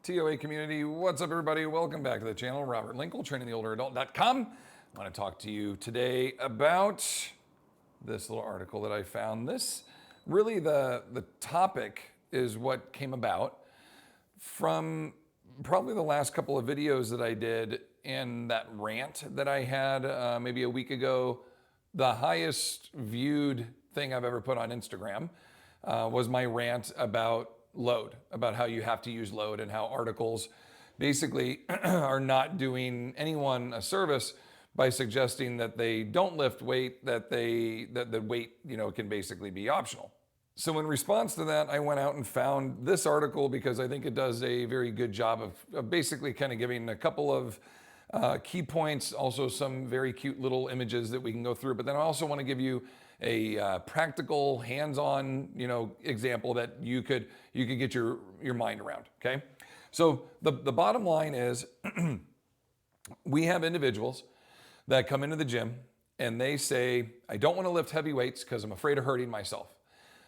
TOA community, what's up everybody? Welcome back to the channel. Robert Linkul, trainingtheolderadult.com. I want to talk to you today about this little article that I found. This really the topic is what came about from probably the last couple of videos that I did and that rant that I had maybe a week ago. The highest viewed thing I've ever put on Instagram was my rant about load, about how you have to use load and how articles basically are not doing anyone a service by suggesting that they don't lift weight, that the weight, can basically be optional. So in response to that, I went out and found this article because I think it does a very good job of basically kind of giving a couple of key points, also some very cute little images that we can go through. But then I also want to give you a practical, hands-on, example that you could get your mind around. Okay, so the bottom line is, we have individuals that come into the gym and they say, I don't want to lift heavy weights because I'm afraid of hurting myself.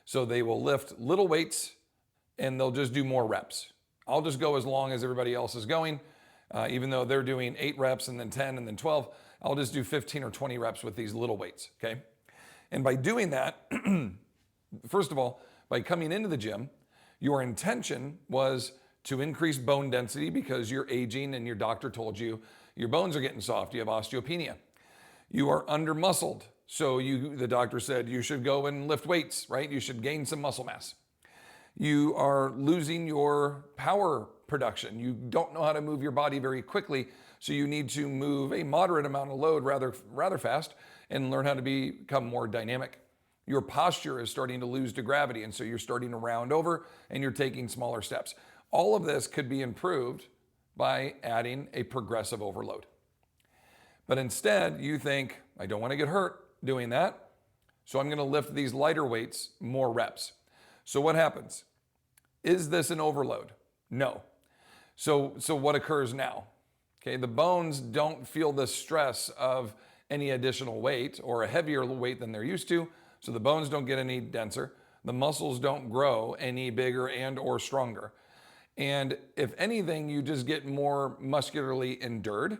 So they will lift little weights and they'll just do more reps. I'll just go as long as everybody else is going. Even though they're doing 8 reps and then 10 and then 12, I'll just do 15 or 20 reps with these little weights, okay? And by doing that, first of all, by coming into the gym, your intention was to increase bone density because you're aging and your doctor told you your bones are getting soft, you have osteopenia. You are under muscled, so the doctor said you should go and lift weights, right? You should gain some muscle mass. You are losing your power production. You don't know how to move your body very quickly, so you need to move a moderate amount of load rather fast and learn how to become more dynamic. Your posture is starting to lose to gravity, and so you're starting to round over and you're taking smaller steps. All of this could be improved by adding a progressive overload. But instead, you think, I don't want to get hurt doing that, so I'm going to lift these lighter weights more reps. So what happens? Is this an overload? No. So what occurs now? Okay, the bones don't feel the stress of any additional weight or a heavier weight than they're used to, so the bones don't get any denser. The muscles don't grow any bigger and or stronger. And if anything, you just get more muscularly endured,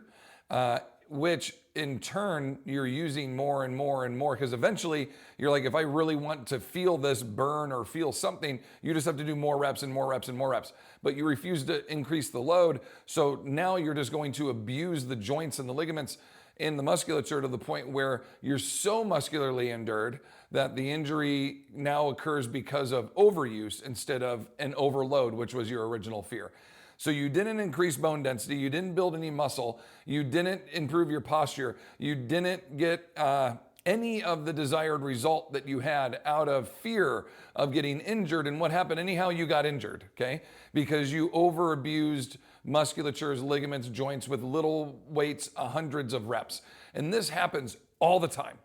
which in turn you're using more and more and more, because eventually you're like, if I really want to feel this burn or feel something, you just have to do more reps and more reps and more reps. But you refuse to increase the load, so now you're just going to abuse the joints and the ligaments in the musculature to the point where you're so muscularly endured that the injury now occurs because of overuse instead of an overload, which was your original fear. So you didn't increase bone density, you didn't build any muscle, you didn't improve your posture, you didn't get any of the desired result that you had out of fear of getting injured. And what happened? Anyhow, you got injured, okay? Because you over abused musculatures, ligaments, joints with little weights, hundreds of reps. And this happens all the time.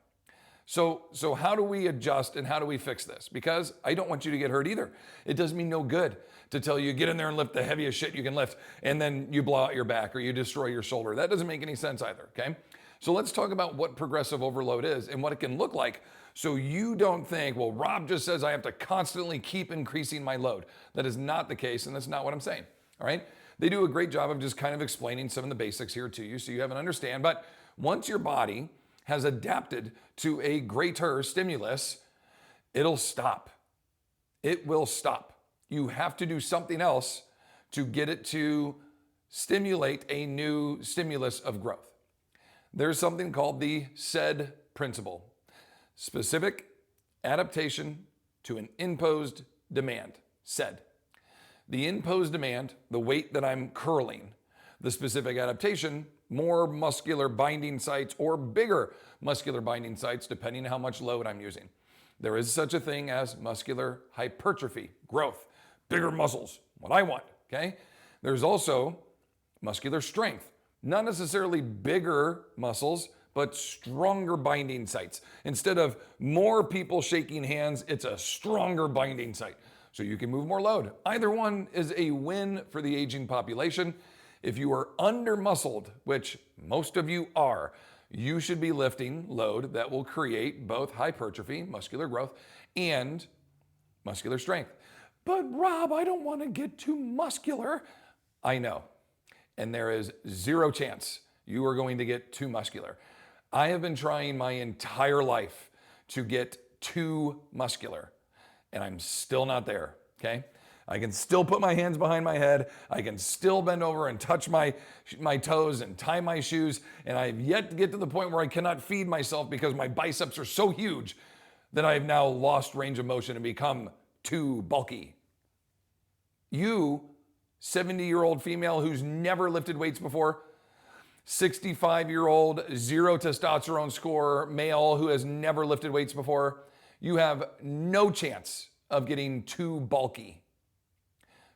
So how do we adjust and how do we fix this? Because I don't want you to get hurt either. It does me no good to tell you, get in there and lift the heaviest shit you can lift, and then you blow out your back or you destroy your shoulder. That doesn't make any sense either, okay? So let's talk about what progressive overload is and what it can look like, so you don't think, well, Rob just says I have to constantly keep increasing my load. That is not the case, and that's not what I'm saying, all right? They do a great job of just kind of explaining some of the basics here to you so you have an understand. But once your body has adapted to a greater stimulus, it'll stop. It will stop. You have to do something else to get it to stimulate a new stimulus of growth. There's something called the SAID principle, specific adaptation to an imposed demand, SAID. The imposed demand, the weight that I'm curling, the specific adaptation, more muscular binding sites or bigger muscular binding sites, depending on how much load I'm using. There is such a thing as muscular hypertrophy, growth, bigger muscles, what I want, okay? There's also muscular strength, not necessarily bigger muscles, but stronger binding sites. Instead of more people shaking hands, it's a stronger binding site. So you can move more load. Either one is a win for the aging population. If you are under muscled, which most of you are, you should be lifting load that will create both hypertrophy, muscular growth, and muscular strength. But Rob, I don't want to get too muscular. I know. And there is zero chance you are going to get too muscular. I have been trying my entire life to get too muscular, and I'm still not there, okay? I can still put my hands behind my head. I can still bend over and touch my toes and tie my shoes, and I have yet to get to the point where I cannot feed myself because my biceps are so huge that I have now lost range of motion and become too bulky. You, 70-year-old female who's never lifted weights before, 65-year-old, zero testosterone score male who has never lifted weights before, you have no chance of getting too bulky.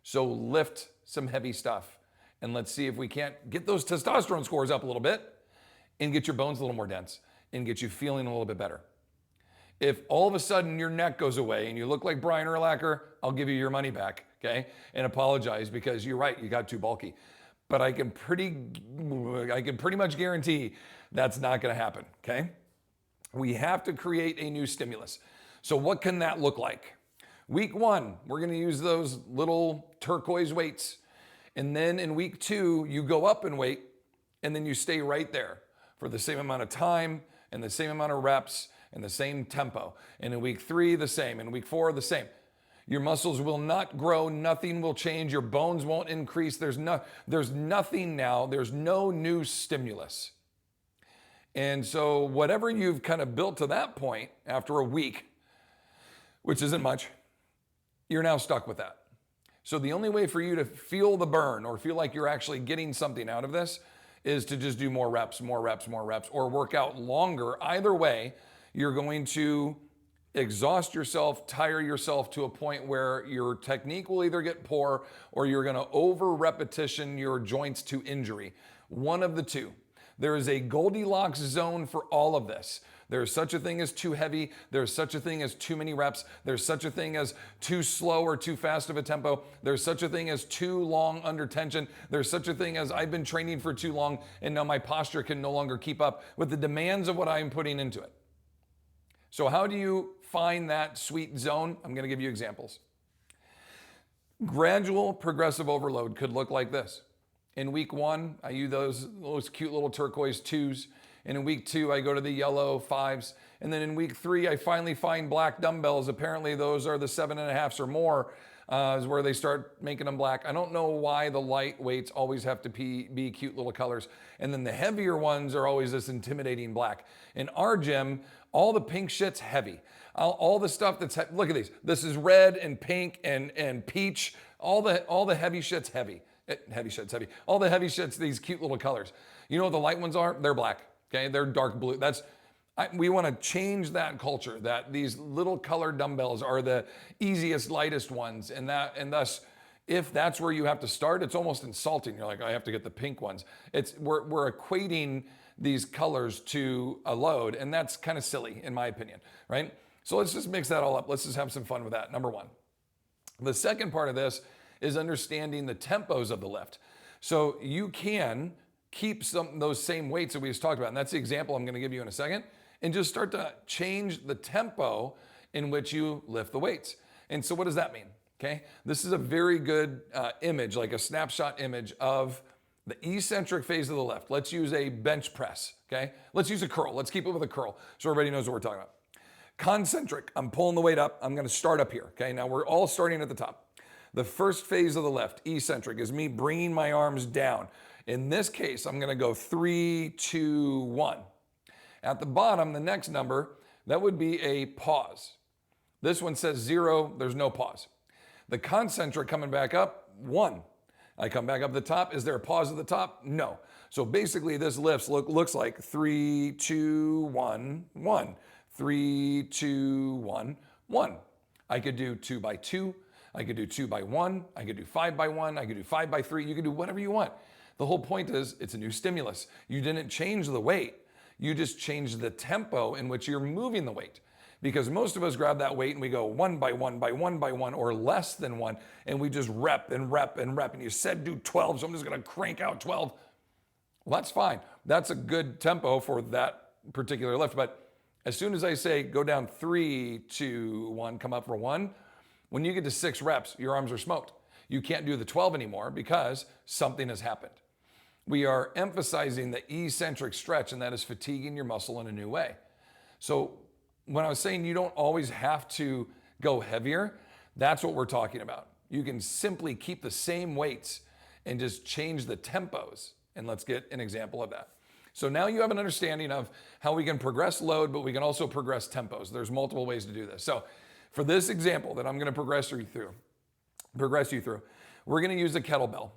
So lift some heavy stuff and let's see if we can't get those testosterone scores up a little bit and get your bones a little more dense and get you feeling a little bit better. If all of a sudden your neck goes away and you look like Brian Urlacher, I'll give you your money back, okay? And apologize because you're right, you got too bulky. But I can pretty much guarantee that's not gonna happen, okay? We have to create a new stimulus. So what can that look like? Week 1, we're gonna use those little turquoise weights. And then in week 2, you go up in weight and then you stay right there for the same amount of time and the same amount of reps and the same tempo. And in week 3, the same. In week 4, the same. Your muscles will not grow. Nothing will change. Your bones won't increase. There's nothing now. There's no new stimulus. And so whatever you've kind of built to that point after a week, which isn't much, you're now stuck with that. So the only way for you to feel the burn or feel like you're actually getting something out of this is to just do more reps, or work out longer. Either way, you're going to exhaust yourself, tire yourself to a point where your technique will either get poor or you're going to over repetition your joints to injury. One of the two. There is a Goldilocks zone for all of this. There's such a thing as too heavy. There's such a thing as too many reps. There's such a thing as too slow or too fast of a tempo. There's such a thing as too long under tension. There's such a thing as I've been training for too long and now my posture can no longer keep up with the demands of what I'm putting into it. So how do you find that sweet zone? I'm going to give you examples. Gradual progressive overload could look like this. In week 1, I use those cute little turquoise 2s. And in week 2, I go to the yellow 5s. And then in week 3, I finally find black dumbbells. Apparently those are the 7.5s or more, is where they start making them black. I don't know why the light weights always have to be cute little colors. And then the heavier ones are always this intimidating black. In our gym, all the pink shit's heavy. All the stuff that's, look at these. This is red and pink and peach. All the heavy shit's heavy. Heavy shit's heavy. All the heavy shit's these cute little colors. You know what the light ones are? They're black. Okay, they're dark blue. We want to change that culture, that these little colored dumbbells are the easiest, lightest ones. And thus, if that's where you have to start, it's almost insulting. You're like, I have to get the pink ones. We're equating these colors to a load, and that's kind of silly, in my opinion, right? So let's just mix that all up. Let's just have some fun with that, number 1. The second part of this is understanding the tempos of the lift. So you can keep those same weights that we just talked about, and that's the example I'm going to give you in a second, and just start to change the tempo in which you lift the weights. And so what does that mean? Okay, this is a very good image, like a snapshot image of the eccentric phase of the lift. Let's use a bench press, okay? Let's use a curl. Let's keep it with a curl so everybody knows what we're talking about. Concentric, I'm pulling the weight up. I'm going to start up here, okay? Now we're all starting at the top. The first phase of the lift, eccentric, is me bringing my arms down. In this case, I'm going to go 3, 2, 1. At the bottom, the next number, that would be a pause. This one says 0, there's no pause. The concentric coming back up, 1. I come back up the top. Is there a pause at the top? No. So basically this looks like 3, 2, 1, 1. 3, 2, 1, 1. I could do 2 by 2. I could do 2 by 1. I could do 5 by 1. I could do 5 by 3. You can do whatever you want. The whole point is it's a new stimulus. You didn't change the weight. You just changed the tempo in which you're moving the weight. Because most of us grab that weight and we go 1 by 1 by 1 by 1 or less than 1, and we just rep and rep and rep. And you said do 12, so I'm just going to crank out 12. Well, that's fine. That's a good tempo for that particular lift. But as soon as I say go down 3, 2, 1, come up for 1, when you get to 6 reps, your arms are smoked. You can't do the 12 anymore because something has happened. We are emphasizing the eccentric stretch, and that is fatiguing your muscle in a new way. So when I was saying you don't always have to go heavier, that's what we're talking about. You can simply keep the same weights and just change the tempos. And let's get an example of that. So now you have an understanding of how we can progress load, but we can also progress tempos. There's multiple ways to do this. So for this example that I'm going to progress you through, we're going to use a kettlebell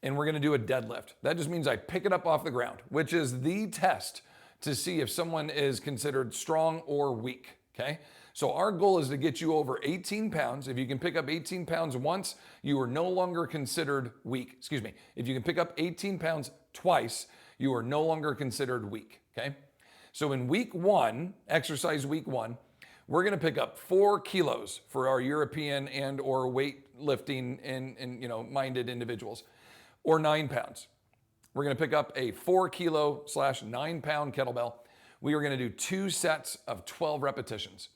and we're going to do a deadlift. That just means I pick it up off the ground, which is the test to see if someone is considered strong or weak, okay? So our goal is to get you over 18 pounds. If you can pick up 18 pounds once, you are no longer considered weak. Excuse me. If you can pick up 18 pounds twice, you are no longer considered weak, okay? So in week one, exercise week one, we're gonna pick up 4 kilos for our European and or weightlifting and minded individuals, or 9 pounds. We're gonna pick up a 4 kilo / 9 pound kettlebell. We are gonna do 2 sets of 12 repetitions.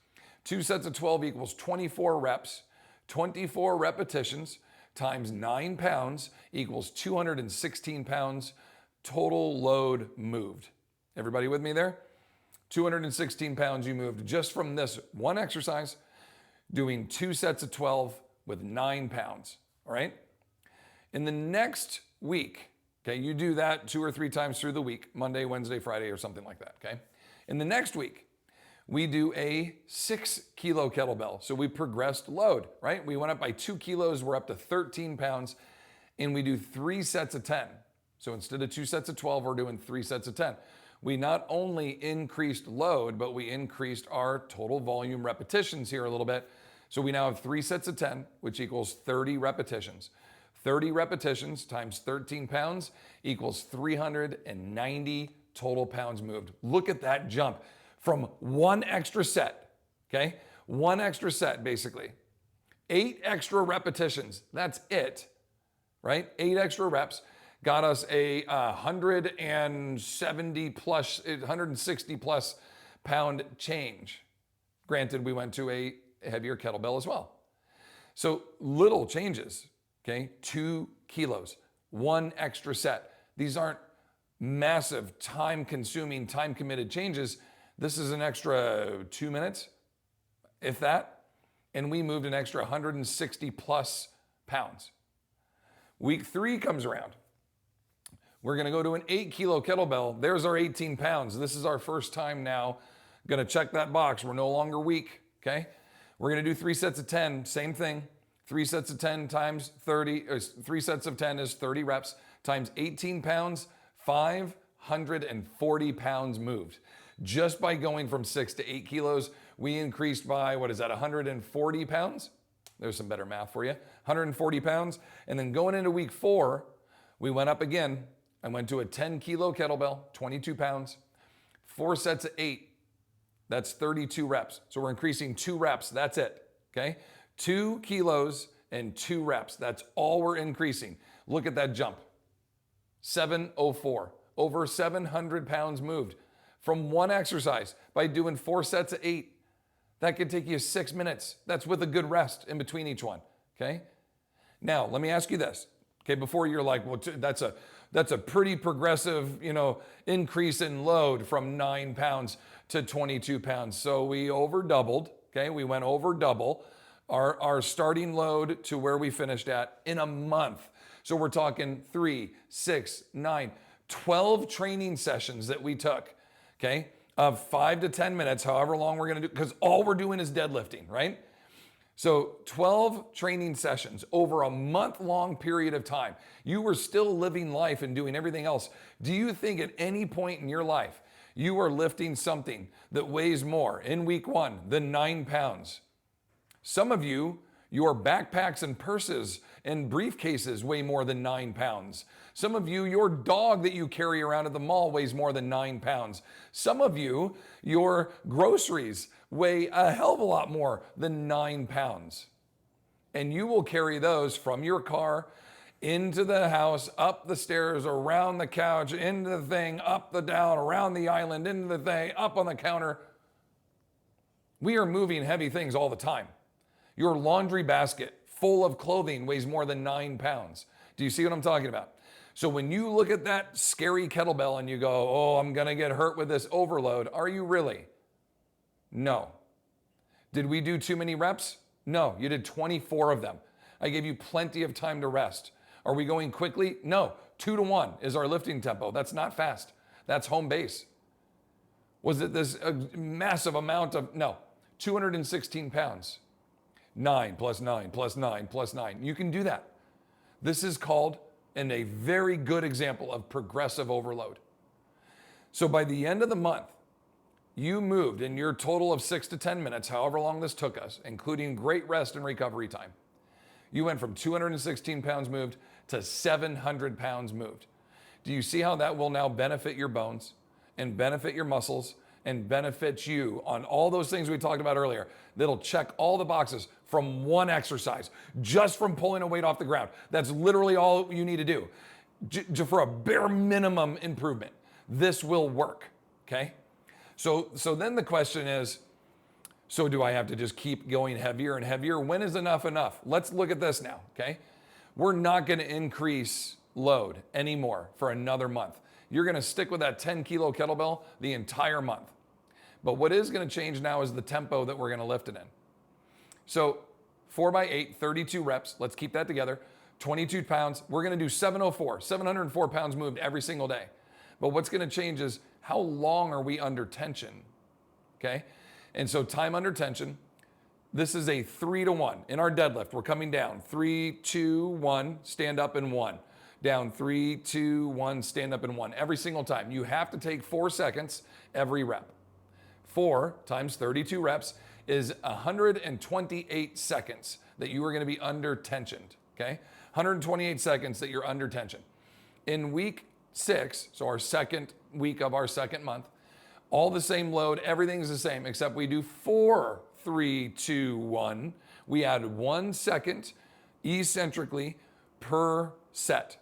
2 sets of 12 equals 24 reps. 24 repetitions times 9 pounds equals 216 pounds total load moved. Everybody with me there? 216 pounds you moved just from this one exercise, doing 2 sets of 12 with 9 pounds, all right? In the next week, okay, you do that 2 or 3 times through the week, Monday, Wednesday, Friday, or something like that, okay? In the next week, we do a 6 kilo kettlebell. So we progressed load, right? We went up by 2 kilos, we're up to 13 pounds, and we do 3 sets of 10. So instead of 2 sets of 12, we're doing 3 sets of 10. We not only increased load, but we increased our total volume repetitions here a little bit. So we now have 3 sets of 10, which equals 30 repetitions. 30 repetitions times 13 pounds equals 390 total pounds moved. Look at that jump from 1 extra set, okay? 1 extra set, basically. 8 extra repetitions, that's it, right? 8 extra reps got us a 170 plus, 160 plus pound change. Granted, we went to a heavier kettlebell as well. So little changes, okay? 2 kilos, 1 extra set. These aren't massive time-consuming, time-committed changes. This is an extra 2 minutes, if that, and we moved an extra 160 plus pounds. Week 3 comes around. We're gonna go to an 8 kilo kettlebell. There's our 18 pounds. This is our first time now. Gonna check that box. We're no longer weak, okay? We're gonna do 3 sets of 10, same thing. 3 sets of 10 times 30, or 3 sets of 10 is 30 reps, times 18 pounds, 540 pounds moved. Just by going from 6 to 8 kilos, we increased by, 140 pounds? There's some better math for you. 140 pounds. And then going into week 4, we went up again. I went to a 10 kilo kettlebell, 22 pounds, 4 sets of 8. That's 32 reps. So we're increasing 2 reps. That's it. Okay? 2 kilos and 2 reps. That's all we're increasing. Look at that jump. 704. Over 700 pounds moved from 1 exercise by doing 4 sets of 8. That could take you 6 minutes. That's with a good rest in between each one. Okay? Now, let me ask you this. Okay, before you're like, well, that's a pretty progressive, increase in load from 9 pounds to 22 pounds. So we over doubled, okay? We went over double our starting load to where we finished at in a month. So we're talking 3, 6, 9, 12 training sessions that we took, okay? Of 5 to 10 minutes, however long we're gonna do, because all we're doing is deadlifting, right? So 12 training sessions over a month-long period of time. You were still living life and doing everything else. Do you think at any point in your life you are lifting something that weighs more in week 1 than 9 pounds? Some of you, your backpacks and purses and briefcases weigh more than 9 pounds. Some of you, your dog that you carry around at the mall weighs more than 9 pounds. Some of you, your groceries weigh a hell of a lot more than 9 pounds. And you will carry those from your car into the house, up the stairs, around the couch, into the thing, up the down, around the island, into the thing, up on the counter. We are moving heavy things all the time. Your laundry basket full of clothing weighs more than 9 pounds. Do you see what I'm talking about? So when you look at that scary kettlebell and you go, oh, I'm going to get hurt with this overload, are you really? No. Did we do too many reps? No, you did 24 of them. I gave you plenty of time to rest. Are we going quickly? No. 2 to 1 is our lifting tempo. That's not fast. That's home base. Was it this massive amount of, no, 216 pounds. 9 plus 9 plus 9 plus 9. You can do that. This is called, and a very good example of progressive overload. So by the end of the month, you moved in your total of 6 to 10 minutes, however long this took us, including great rest and recovery time. You went from 216 pounds moved to 700 pounds moved. Do you see how that will now benefit your bones and benefit your muscles and benefit you on all those things we talked about earlier? That'll check all the boxes from one exercise, just from pulling a weight off the ground. That's literally all you need to do for a bare minimum improvement. This will work, okay? So then the question is, so do I have to just keep going heavier and heavier? When is enough enough? Let's look at this now, okay? We're not gonna increase load anymore for another month. You're gonna stick with that 10 kilo kettlebell the entire month. But what is gonna change now is the tempo that we're gonna lift it in. So 4x8, 32 reps, let's keep that together. 22 pounds, we're gonna do 704 pounds moved every single day. But what's gonna change is how long are we under tension, okay? And so time under tension, this is a 3 to 1. In our deadlift, we're coming down, 3, 2, 1, stand up and 1. Down, 3, 2, 1, stand up and 1. Every single time. You have to take 4 seconds every rep. 4 times 32 reps is 128 seconds that you are gonna be under tensioned, okay? 128 seconds that you're under tension. In week 6, so our second week of our second month, all the same load, everything's the same, except we do 4, 3, 2, 1. We add 1 second eccentrically per set.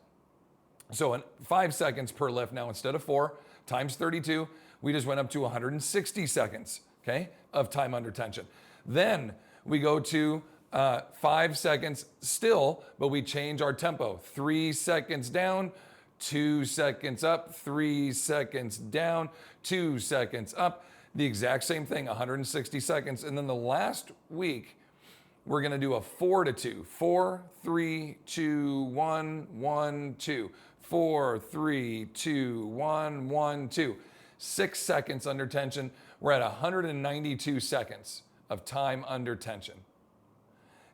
So in 5 seconds per lift now, instead of 4 times 32, we just went up to 160 seconds, okay, of time under tension. Then we go to 5 seconds still, but we change our tempo. 3 seconds down, 2 seconds up, 3 seconds down, 2 seconds up. The exact same thing, 160 seconds. And then the last week, we're gonna do a 4 to 2. 4, 3, 2, 1, 1, 2. 4, 3, 2, 1, 1, 2. 6 seconds under tension. We're at 192 seconds of time under tension.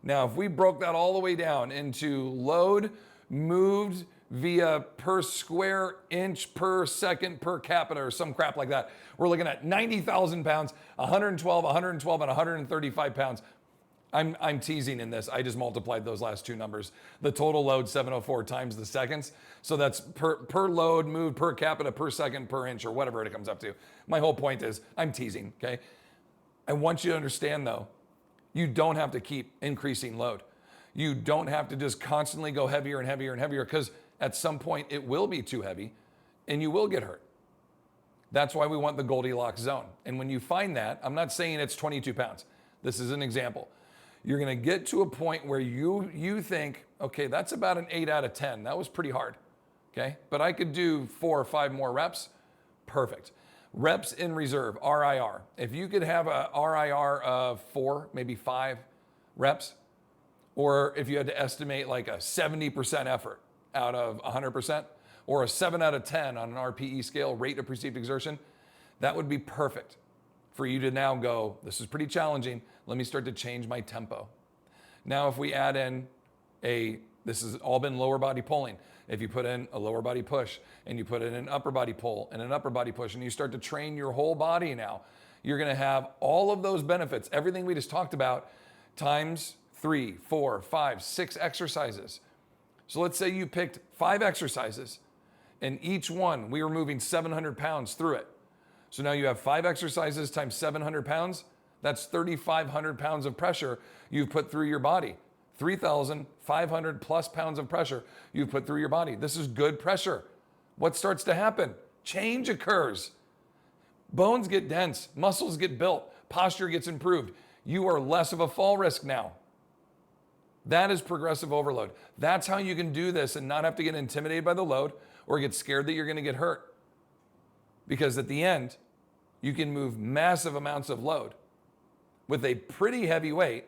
Now, if we broke that all the way down into load moved via per square inch per second per capita or some crap like that, we're looking at 90,000 pounds, 112, 112, and 135 pounds. I'm teasing in this. I just multiplied those last two numbers. The total load, 704 times the seconds. So that's per load moved per capita per second per inch or whatever it comes up to. My whole point is I'm teasing, okay? I want you to understand though, you don't have to keep increasing load. You don't have to just constantly go heavier and heavier and heavier because at some point it will be too heavy and you will get hurt. That's why we want the Goldilocks zone. And when you find that, I'm not saying it's 22 pounds. This is an example. You're gonna get to a point where you think, okay, that's about an 8 out of 10. That was pretty hard, okay? But I could do 4 or 5 more reps, perfect. Reps in reserve, RIR. If you could have a RIR of 4, maybe 5 reps, or if you had to estimate like a 70% effort out of 100%, or a 7 out of 10 on an RPE scale, rate of perceived exertion, that would be perfect for you to now go, this is pretty challenging, let me start to change my tempo. Now if we add in this has all been lower body pulling. If you put in a lower body push and you put in an upper body pull and an upper body push and you start to train your whole body now, you're gonna have all of those benefits, everything we just talked about, times 3, 4, 5, 6 exercises. So let's say you picked 5 exercises and each one we were moving 700 pounds through it. So now you have 5 exercises times 700 pounds. That's 3,500 pounds of pressure you've put through your body. 3,500 plus pounds of pressure you've put through your body. This is good pressure. What starts to happen? Change occurs. Bones get dense, muscles get built, posture gets improved. You are less of a fall risk now. That is progressive overload. That's how you can do this and not have to get intimidated by the load or get scared that you're going to get hurt. Because at the end, you can move massive amounts of load with a pretty heavy weight,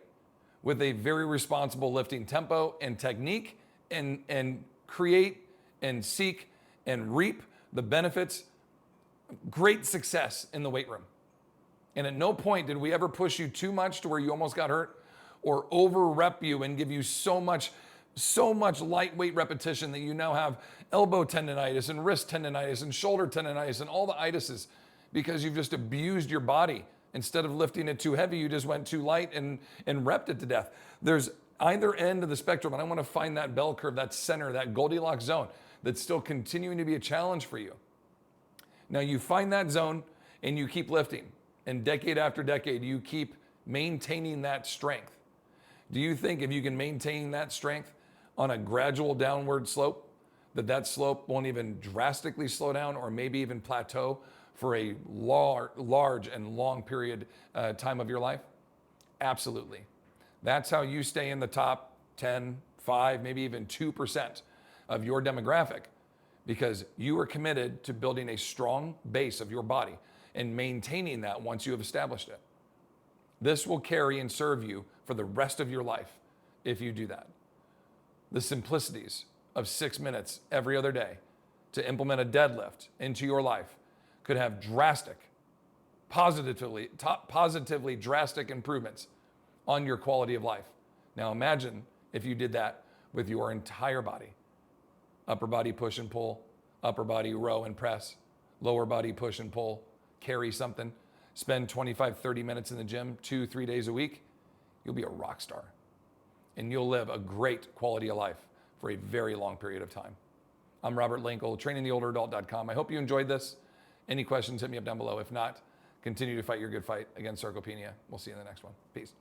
with a very responsible lifting tempo and technique, and create and seek and reap the benefits, great success in the weight room. And at no point did we ever push you too much to where you almost got hurt, or over rep you and give you so much lightweight repetition that you now have elbow tendonitis and wrist tendonitis and shoulder tendonitis and all the itises, because you've just abused your body. Instead of lifting it too heavy, you just went too light and repped it to death. There's either end of the spectrum, and I want to find that bell curve, that center, that Goldilocks zone that's still continuing to be a challenge for you. Now you find that zone and you keep lifting, and decade after decade, you keep maintaining that strength. Do you think if you can maintain that strength on a gradual downward slope, that slope won't even drastically slow down or maybe even plateau for a large and long period time of your life? Absolutely. That's how you stay in the top 10, 5, maybe even 2% of your demographic, because you are committed to building a strong base of your body and maintaining that once you have established it. This will carry and serve you for the rest of your life if you do that. The simplicities of 6 minutes every other day to implement a deadlift into your life could have positively drastic improvements on your quality of life. Now imagine if you did that with your entire body. Upper body push and pull, upper body row and press, lower body push and pull, carry something, spend 25, 30 minutes in the gym 2-3 days a week. You'll be a rock star. And you'll live a great quality of life for a very long period of time. I'm Robert Linkul, trainingtheolderadult.com. I hope you enjoyed this. Any questions, hit me up down below. If not, continue to fight your good fight against sarcopenia. We'll see you in the next one. Peace.